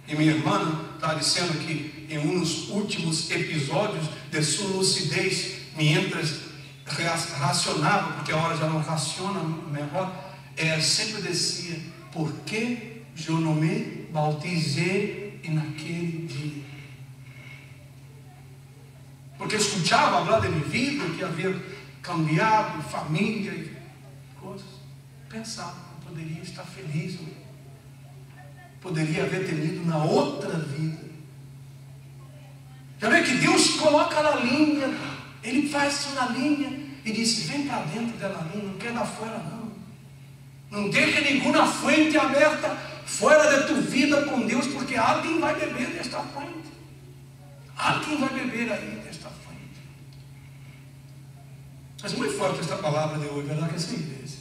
E minha irmã está dizendo que em um dos últimos episódios de sua lucidez, mientras racionava, porque a hora já não raciona melhor, ela sempre dizia, por que eu não me bautizei naquele dia? Porque escutava falar de minha vida, que havia cambiado, família e coisas. Pensava, eu poderia estar feliz, poderia haver tenido na outra vida. Já vê que Deus coloca na linha, Ele faz uma linha e diz, vem para dentro da linha, não quer lá fora não. Não deixa nenhuma fonte aberta fora da tua vida com Deus, porque alguém vai beber desta fonte. Alguém vai beber aí desta fonte. Mas muito forte esta palavra de hoje, verdade que essa igreja.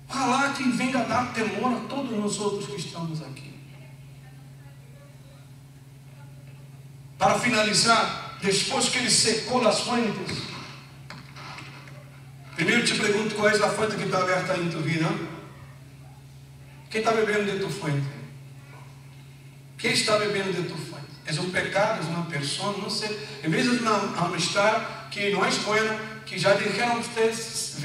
Ojalá que venha dar temor a todos nós outros que estamos aqui. Para finalizar, depois que ele secou as fontes, primeiro te pergunto qual é a fonte que está aberta em tua vida. Quem está bebendo de tua fonte? Quem está bebendo de tua fonte? É um pecado, é uma pessoa, não sei. Em vez de uma amistade que não é boa, que já disseram a vocês,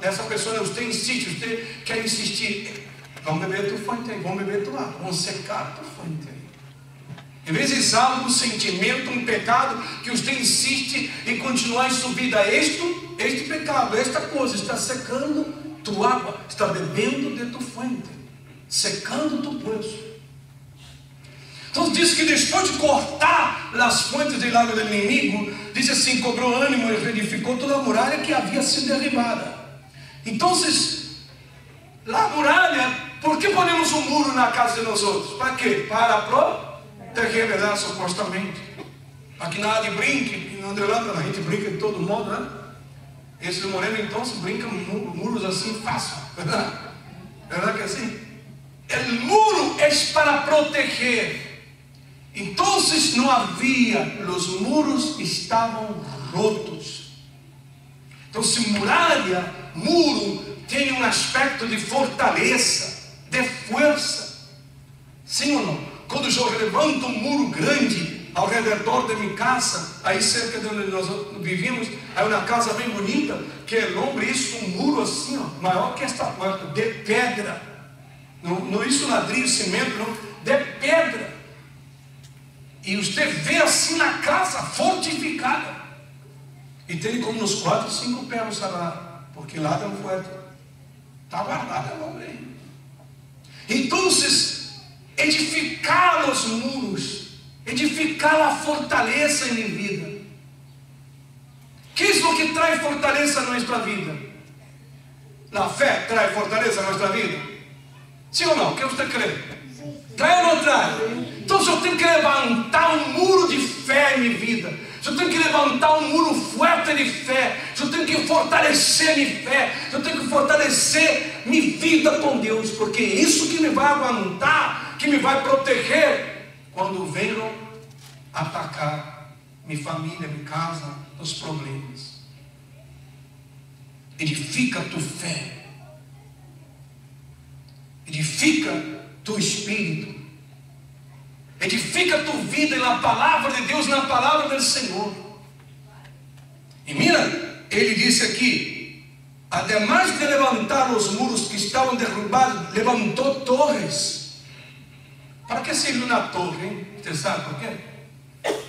dessa pessoa, você insiste, você quer insistir, vão beber tua fonte aí, vão beber tua água, vão secar tua fonte aí. Em vez de algo, um sentimento, um pecado, que você insiste em continuar em sua vida, este pecado, esta coisa, está secando tua água, está bebendo de tua fonte, secando tu poço. Então diz que depois de cortar as fontes do lado do inimigo, diz assim, cobrou ânimo e reedificou toda a muralha que havia sido derribada. Então, a muralha, por que ponemos um muro na casa de nós outros? Para quê? Para proteger, verdade, supostamente. Para que nada de brinque, não a gente brinca de todo modo, né? Esses morenos então se brincam muros assim fácil, verdade? Verdade que é assim? o muro é para proteger. Então não havia, os muros estavam rotos. Então, se muralha, muro, tem um aspecto de fortaleza, de força. Sim ou não? Quando eu levanto um muro grande ao redor da minha casa, aí cerca de onde nós vivíamos, aí uma casa bem bonita, que é longe, isso, um muro assim, ó, maior que esta porta, de pedra. Não isso ladrilho, cimento, não, de pedra. E você vê assim na casa fortificada. E tem como uns 4, 5 pés lá, porque lá está forte. Está guardada a obra aí. Então, edificar os muros, edificar a fortaleza em minha vida. Que é o que traz fortaleza na nossa vida? A fé traz fortaleza na nossa vida? Sim ou não? O que você crê? Traz ou não traz? Então eu tenho que levantar um muro de fé em minha vida. Eu tenho que levantar um muro forte de fé. Eu tenho que fortalecer minha fé. Eu tenho que fortalecer minha vida com Deus. Porque é isso que me vai aguentar, que me vai proteger quando venham atacar minha família, minha casa, os problemas. Edifica a tua fé. Edifica tu espírito. Edifica a tua vida na palavra de Deus, na palavra do Senhor. E mira, ele disse aqui: ademais de levantar os muros que estavam derrubados, levantou torres. Para que serviu na torre, hein? Você sabe por quê?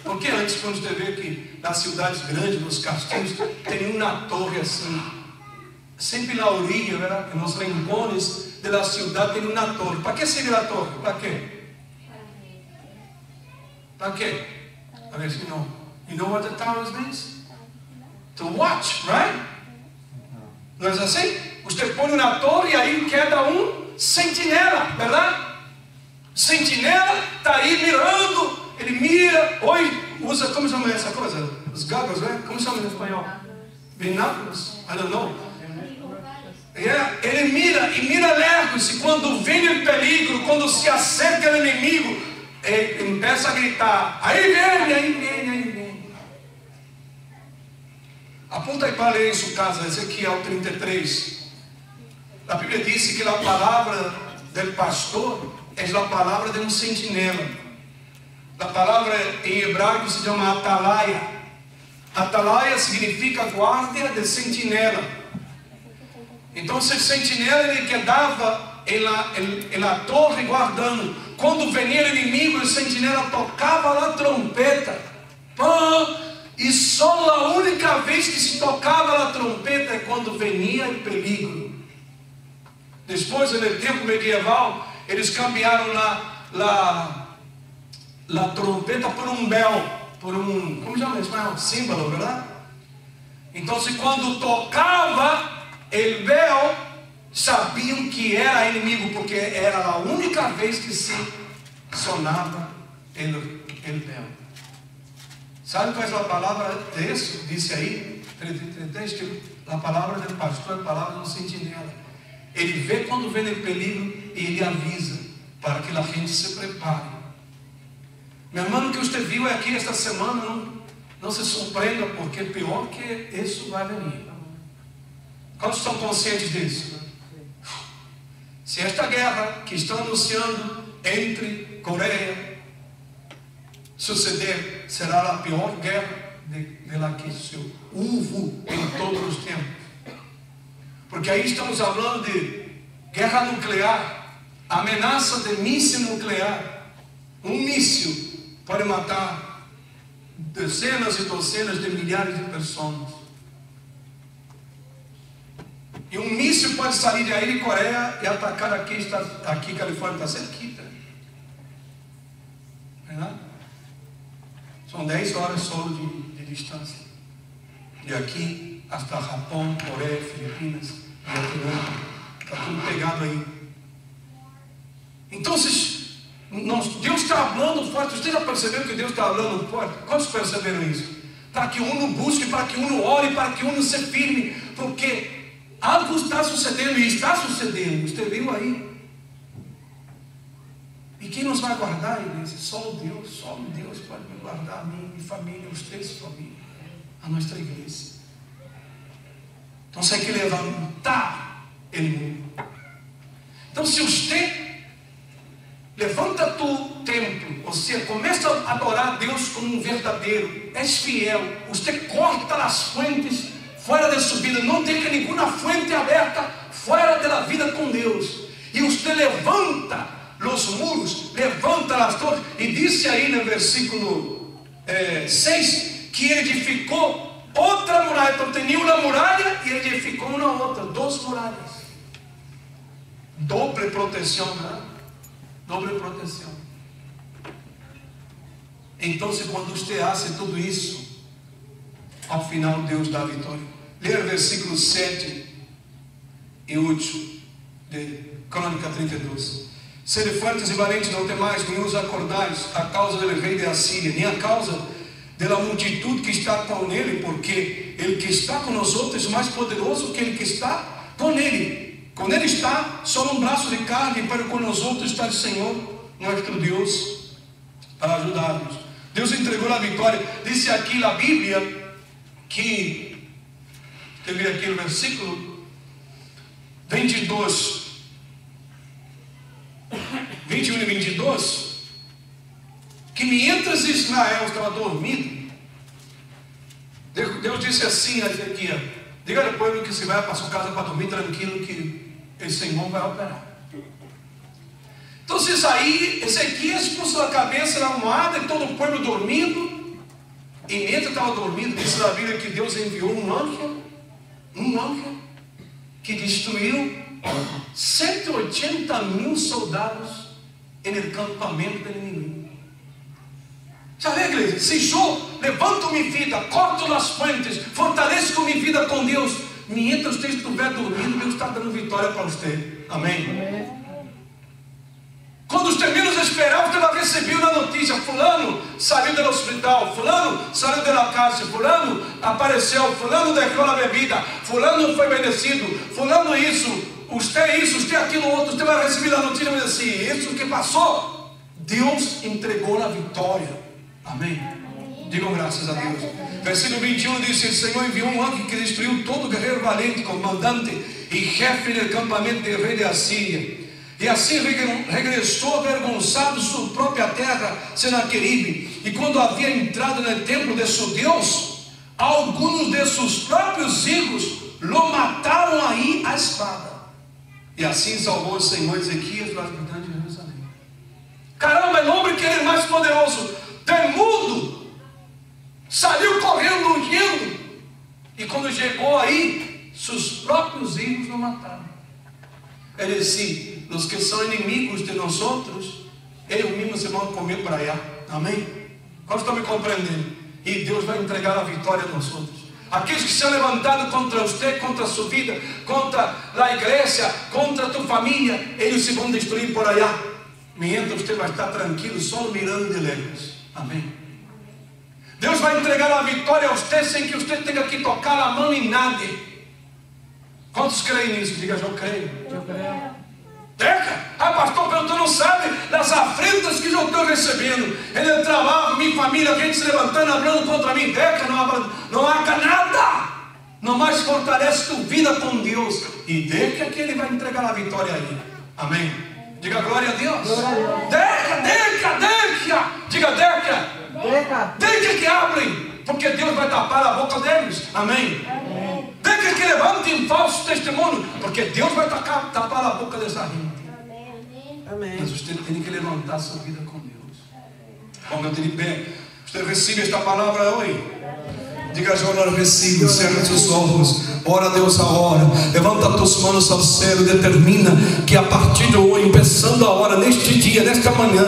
Porque antes, quando você vê que nas cidades grandes, nos castelos, tem uma torre assim, sempre na orilla, ¿verdad? Nos rincones da cidade tem uma torre. Para que serviu a torre? Para quê? Para quê? A ver se não. You know what the towers means? To watch, right? Não é assim? Você põe na torre e aí queda um sentinela, verdade? Sentinela está aí mirando, ele mira, hoje usa, como chama essa coisa? Os goggles, né? Como chama em espanhol? Binóculos? I don't know. Yeah. Ele mira e mira lejos, e quando vem o perigo, quando se acerca o inimigo, ele começa a gritar: aí vem, aí vem, aí vem. Aponta aí para ler em sua casa, Ezequiel 33. A Bíblia diz que a palavra do pastor é a palavra de um sentinela. A palavra em hebraico se chama atalaia. Atalaia significa guarda de sentinela. Então, esse sentinela ele quedava na torre guardando. Quando venia o inimigo, o sentinela tocava a trompeta. E só a única vez que se tocava a trompeta é quando venia o perigo. Depois, no tempo medieval, eles cambiaram a trompeta por um bel, por um, como chama isso? Símbolo, verdade? Então, quando tocava o bel, sabiam que era inimigo, porque era a única vez que se sonava o bel. Sabe qual é a palavra disso? Disse aí, que a palavra do pastor é a palavra do sentinela. Ele vê quando vem o perigo e ele avisa para que a gente se prepare. Meu irmão, o que você viu aqui esta semana, não se surpreenda, porque pior que isso vai venir. Quantos estão conscientes disso? Se esta guerra que estão anunciando entre Coreia suceder, será a pior guerra de que se houve em todos os tempos. Porque aí estamos falando de guerra nuclear, ameaça de míssil nuclear. Um míssil pode matar dezenas e dezenas de milhares de pessoas. E um míssil pode sair de aí de Coreia e atacar aqui Califórnia está cerquita. São 10 horas só de distância. De aqui até Japão, Coreia, Filipinas, Vietnã. Está tudo pegado aí. Então, Deus está falando forte. Você já percebeu que Deus está falando forte? Quantos perceberam isso? Para que um busque, para que um ore, para que um se firme. Porque algo está sucedendo, e está sucedendo. Você viu aí? E quem nos vai guardar, igreja? Só Deus pode me guardar, a mim, minha família, os três famílias, a nossa igreja. Então você tem que levantar ele. Então se você levanta tu templo, você começa a adorar a Deus como um verdadeiro, és fiel, você corta as fontes fora da sua vida, não tem nenhuma fonte aberta fora da vida com Deus, e você levanta os muros, levanta as torres, e disse aí no versículo 6, que ele edificou outra muralha. Então tinha uma muralha e ele edificou uma outra, 2 muralhas, doble proteção, né? Doble proteção. Então, quando você hace tudo isso, ao final Deus dá a vitória. Leia o versículo 7 e 8 de Crônica 32. Sede fortes e valentes, não temais, nem os acordais a causa do rei de Assíria, nem a causa da multitude que está com ele, porque ele que está com nós outros é mais poderoso que ele que está com ele. Com ele está só um braço de carne, para com nós outros está o Senhor, nosso Deus, para ajudar-nos. Deus entregou a vitória. Disse aqui na Bíblia que, teve aqui no versículo 22, 21 e 22, que mientras Israel estava dormindo, Deus disse assim a Ezequiel: diga ao povo que se vai para sua casa para dormir tranquilo, que o Senhor vai operar. Então aí Ezequiel pôs a cabeça na almofada e todo o povo dormindo, e enquanto estava dormindo, diz na Bíblia que Deus enviou um anjo que destruiu 180.000 soldados no acampamento do inimigo. Sabe, igreja? Se eu levanto minha vida, corto as fontes, fortaleço minha vida com Deus, mientras você estiver dormindo, Deus está dando vitória para você. Amém? Amém. Quando você menos esperar, você vai receber uma notícia: fulano saiu do hospital, fulano saiu da casa, fulano apareceu, fulano deixou a bebida, fulano foi bendecido, fulano isso, você aquilo outro. Você vai receber a notícia e vai dizer assim: isso que passou, Deus entregou a vitória. Amém? Digam graças a Deus. Versículo 21 diz: o Senhor enviou um anjo que destruiu todo guerreiro valente, comandante e chefe do acampamento do rei de Assíria. E assim regressou avergonçado sua própria terra, Senaqueribe. E quando havia entrado no templo de seu Deus, alguns de seus próprios filhos lo mataram aí à espada. E assim salvou o Senhor Ezequias do habitante de Jerusalém. Caramba, é o homem que era mais poderoso, temudo, saiu correndo, ungindo. E quando chegou aí, seus próprios filhos lo mataram. Ele disse: os que são inimigos de nós outros, eles mesmos se vão comer para allá. Amém? Quantos estão me compreendendo? E Deus vai entregar a vitória a nós outros. Aqueles que se são levantados contra você, contra a sua vida, contra a igreja, contra a tua família, eles se vão destruir por allá. Mientras você vai estar tranquilo, só mirando de lejos. Amém? Deus vai entregar a vitória a você sem que você tenha que tocar a mão em nada. Quantos creem nisso? Diga: eu creio. Eu creio. Pastor, mas tu não sabe das afrentas que eu estou recebendo. Ele trabalha, minha família, a gente se levantando, hablando contra mim. Não haga nada. Não mais fortalece tua vida com Deus. E deixa que Ele vai entregar a vitória aí. Amém? Diga glória a Deus. Deixa. Diga deixa que abrem, porque Deus vai tapar a boca deles. Amém? Deixa que levantem falso testemunho, porque Deus vai tapar a boca dessa gente. Amém. Mas você tem que levantar a sua vida com Deus. Ponga-te de pé. Você recebe esta palavra hoje? Diga: eu recebo. Cerra seus olhos. Ora a Deus agora. Levanta tuas mãos ao céu. Determina que a partir de hoje, começando a hora, neste dia, nesta manhã,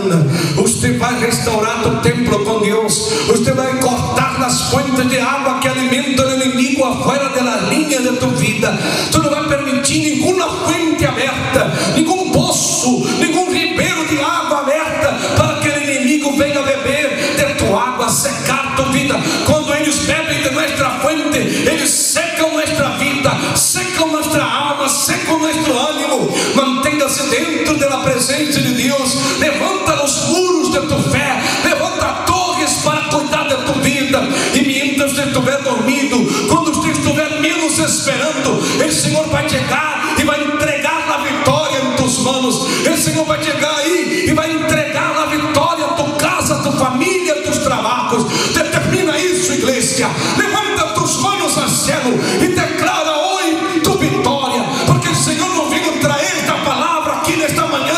você vai restaurar o templo com Deus. Você vai cortar as fontes de água que alimentam o inimigo afuera da linha de tua vida. Tu não vai permitir nenhuma fonte aberta, nenhum poço, nenhum ribeiro de água aberta, para que o inimigo venha beber de tua água, secar tua vida. Quando eles bebem de nossa fonte, eles secam nossa vida, secam nossa alma, secam nosso ânimo. Mantenha-se dentro da presença de Deus. Levanta levanta os muros de tu fé, levanta torres para cuidar de tu vida. E mientras você estiver dormindo, quando você estiver menos esperando, o Senhor vai chegar e vai entregar a vitória em tus manos. O Senhor vai chegar aí e vai entregar a vitória a tua casa, a tua família, a tus trabalhos. Determina isso, igreja. Levanta tus manos ao céu e declara hoje tu vitória, porque o Senhor não veio trazer esta palavra aqui nesta manhã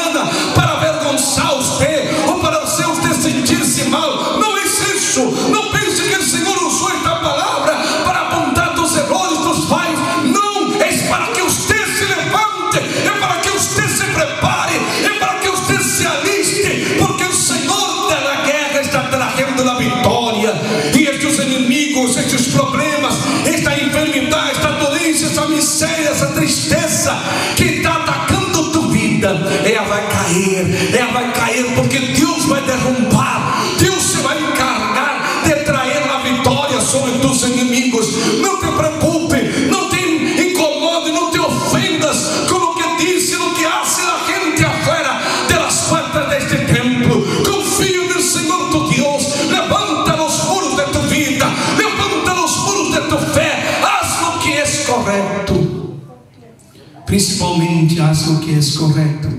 para avergonçar você ou para fazer você sentir-se mal. Não é isso. Não pense que o Senhor usou esta palavra para apontar os erros dos pais. Não, é para que você se levante, é para que você se prepare, é para que você se aliste, porque o Senhor da guerra está trazendo a vitória. E estes inimigos, estes problemas, esta enfermidade, esta doença, essa miséria, essa tristeza que está atacando tu vida, ela vai cair, porque Deus vai derrubar. Deus se vai encargar de trazer a vitória sobre tus inimigos. Não te preocupe, não te incomode, não te ofendas com o que diz e o que hace a gente afuera de las puertas deste templo. Confia no Senhor tu Deus. Levanta os muros de tu vida, levanta os muros de tu fé. Haz o que é correto, principalmente haz o que é correto,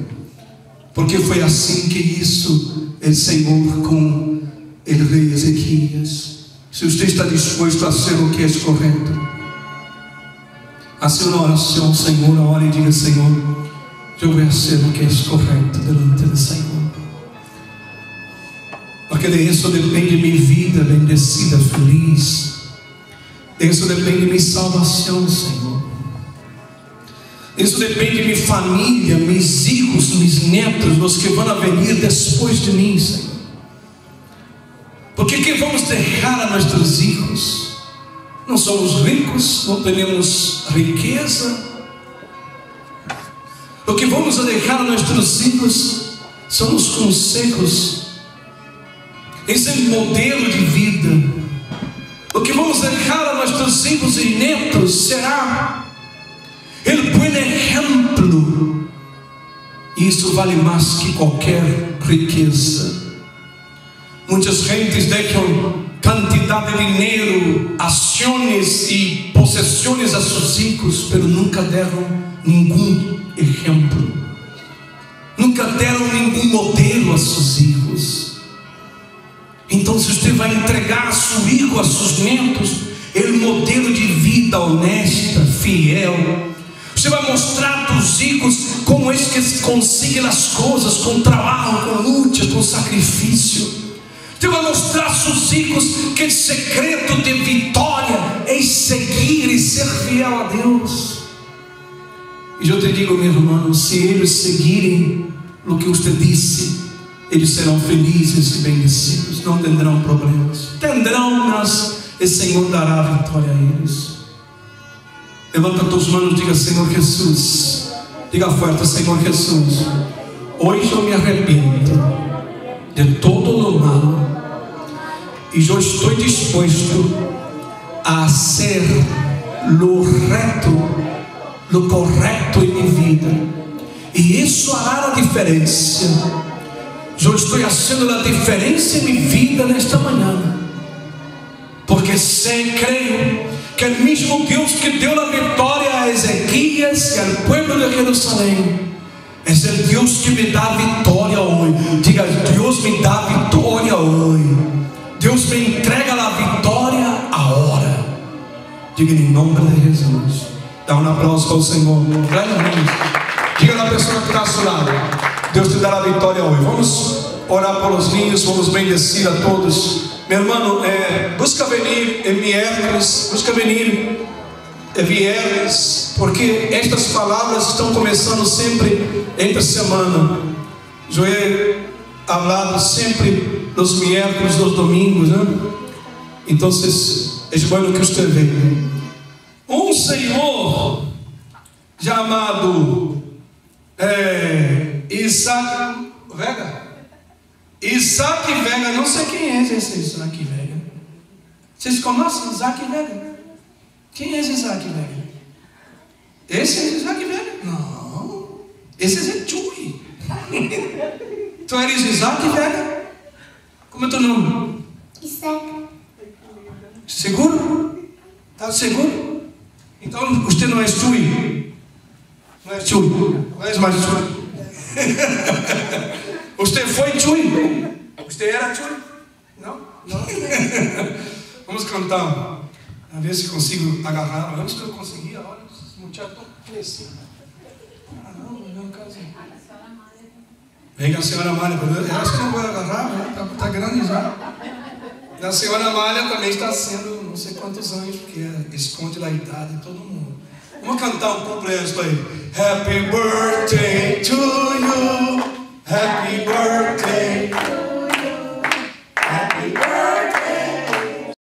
porque foi assim que hizo o Senhor com o rei Ezequias. Se você está disposto a fazer o que é correto, faça uma oração, Senhor, ore e diga: Senhor, eu vou fazer o que é correto delante do Senhor, porque de isso depende minha vida bendecida, feliz. De isso depende minha salvação, Senhor. Isso depende de minha família, meus filhos, meus netos, os que vão vir depois de mim, Senhor. Porque que vamos deixar a nossos filhos? Não somos ricos, não temos riqueza. O que vamos deixar a nossos filhos são os conselhos. Esse é o modelo de vida. O que vamos deixar a nossos filhos e netos será o bom exemplo. Isso vale mais que qualquer riqueza. Muitas gentes deixam quantidade de dinheiro, ações e possessões a seus filhos, mas nunca deram nenhum exemplo, nunca deram nenhum modelo a seus filhos. Então, se você vai entregar a seu filho, a seus netos, o modelo de vida honesta, fiel, você vai mostrar para os filhos como é que se conseguem as coisas, com trabalho, com luta, com sacrifício. Você vai mostrar a seus filhos que o segredo de vitória é seguir e ser fiel a Deus. E eu te digo, meu irmão, se eles seguirem o que você disse, eles serão felizes e bendecidos, não terão problemas. Terão, mas o Senhor dará vitória a eles. Levanta tuas mãos e diga: Senhor Jesus, diga forte: Senhor Jesus, hoje eu me arrependo de todo o mal e eu estou disposto a ser lo reto, lo correto em minha vida, e isso fará a diferença. Eu estou fazendo a diferença em minha vida nesta manhã, porque sei, creio que o mesmo Deus que deu a vitória a Ezequias e ao povo de Jerusalém é o Deus que me dá vitória hoje. Diga: Deus me dá vitória hoje. Deus me entrega a vitória agora. Diga em nome de Jesus. Dá um aplauso ao Senhor. Diga na pessoa que está ao seu lado: Deus te dará a vitória hoje. Vamos orar por os ninhos, vamos bendecir a todos. Meu irmão, busca venir em miércoles, busca venir viernes, porque estas palavras estão começando sempre entre semana. Eu he hablado sempre dos miércoles, dos domingos, né? Então, é bueno que você venha. Um senhor chamado Isaac Vega, não sei quem é esse Isaac Vega. Vocês conhecem Isaac Vega? Quem é esse Isaac Vega? Esse é Isaac Vega? Não, esse é Chui. Tu eres nariz, Isaac, velho? Como é teu nome? Isaac. Seguro? Está seguro? Então você não é Chui. Não é Chui. Não é mais Chui. Você foi Chui? Você era Chui? Não? Não? Vamos cantar. A ver se consigo agarrar. Antes que eu conseguia, olha, os muchachos cresciam. Ah, não casei. Venga a senhora Amália, eu acho que não vou agarrar, né? Tá grande já. E a senhora Amália também está sendo não sei quantos anos, porque esconde a idade de todo mundo. Vamos cantar um pouco para eles aí. Happy birthday to you. Happy birthday